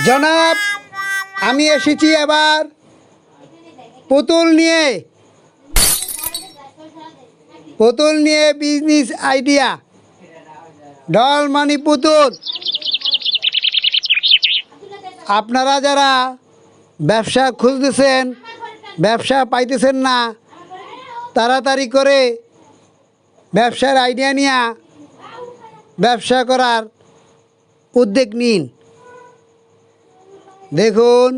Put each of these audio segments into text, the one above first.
জনাব, আমি এসেছি এবার পুতুল নিয়ে। পুতুল নিয়ে বিজনেস আইডিয়া, ডল মানি পুতুল। আপনারা যারা ব্যবসা খুঁজতেছেন, ব্যবসা পাইতেছেন না, তাড়াতাড়ি করে ব্যবসার আইডিয়া নিয়ে ব্যবসা করার উদ্যোগ নিন। দেখুন,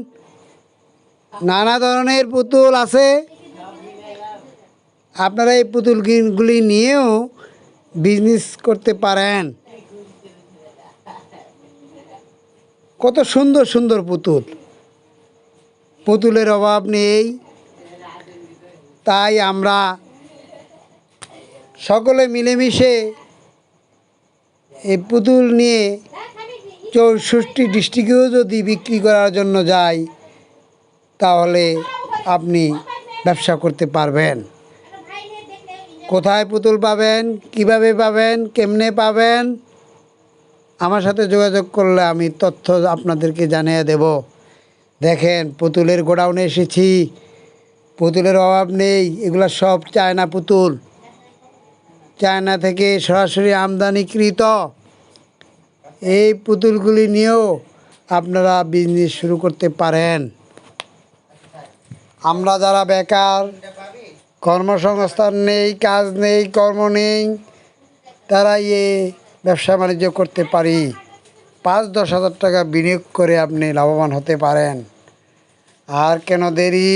নানা ধরনের পুতুল আছে। আপনারা এই পুতুলগুলি নিয়েও বিজনেস করতে পারেন। কত সুন্দর সুন্দর পুতুল, পুতুলের অভাব নেই। তাই আমরা সকলে মিলেমিশে এই পুতুল নিয়ে 64 ডিস্ট্রিক্টেও যদি বিক্রি করার জন্য যাই, তাহলে আপনি ব্যবসা করতে পারবেন। কোথায় পুতুল পাবেন, কিভাবে পাবেন, কেমনে পাবেন, আমার সাথে যোগাযোগ করলে আমি তথ্য আপনাদেরকে জানিয়ে দেব। দেখেন, পুতুলের গোডাউনে এসেছি। পুতুলের অভাব নেই। এগুলো সব চায়না পুতুল, চায়না থেকে সরাসরি আমদানিকৃত। এই পুতুলগুলি নিয়েও আপনারা বিজনেস শুরু করতে পারেন। আমরা যারা বেকার, কর্মসংস্থান নেই, কাজ নেই, কর্ম নেই, তারা ব্যবসা বাণিজ্য করতে পারি। 5-10 হাজার টাকা বিনিয়োগ করে আপনি লাভবান হতে পারেন। আর কেন দেরি?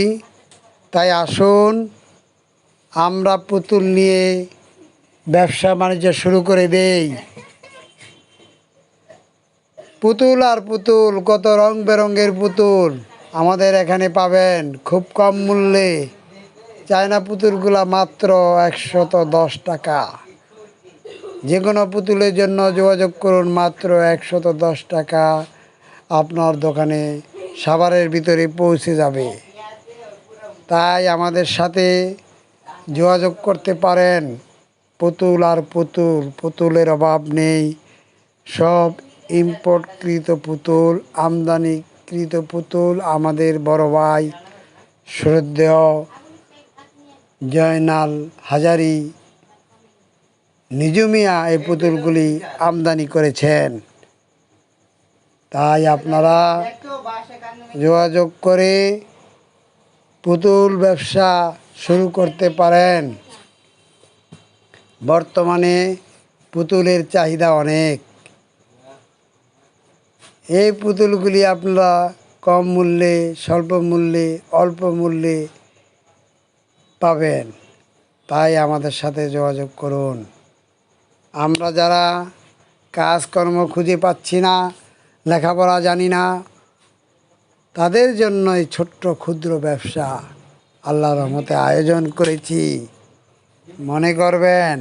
তাই আসুন, আমরা পুতুল নিয়ে ব্যবসা বাণিজ্য শুরু করে দেই। পুতুল আর পুতুল, কত রং বেরঙের পুতুল আমাদের এখানে পাবেন খুব কম মূল্যে। চায়না পুতুলগুলা মাত্র 110 টাকা। যে কোনো পুতুলের জন্য যোগাযোগ করুন, মাত্র 110 টাকা আপনার দোকানে সাভারের ভিতরে পৌঁছে যাবে। তাই আমাদের সাথে যোগাযোগ করতে পারেন। পুতুল আর পুতুল, পুতুলের অভাব নেই। সব ইম্পোর্টকৃত পুতুল, আমদানিকৃত পুতুল। আমাদের বড় ভাই শ্রদ্ধেয় জয়নাল হাজারি নিজু মিয়া এই পুতুলগুলি আমদানি করেছেন। তাই আপনারা যোগাযোগ করে পুতুল ব্যবসা শুরু করতে পারেন। বর্তমানে পুতুলের চাহিদা অনেক। এই পুতুলগুলি আপনারা কম মূল্যে, স্বল্প মূল্যে, অল্প মূল্যে পাবেন। তাই আমাদের সাথে যোগাযোগ করুন। আমরা যারা কাজকর্ম খুঁজে পাচ্ছি না, লেখাপড়া জানি না, তাদের জন্য এই ছোট্ট ক্ষুদ্র ব্যবসা আল্লাহর রহমতে আয়োজন করেছি। মনে করবেন।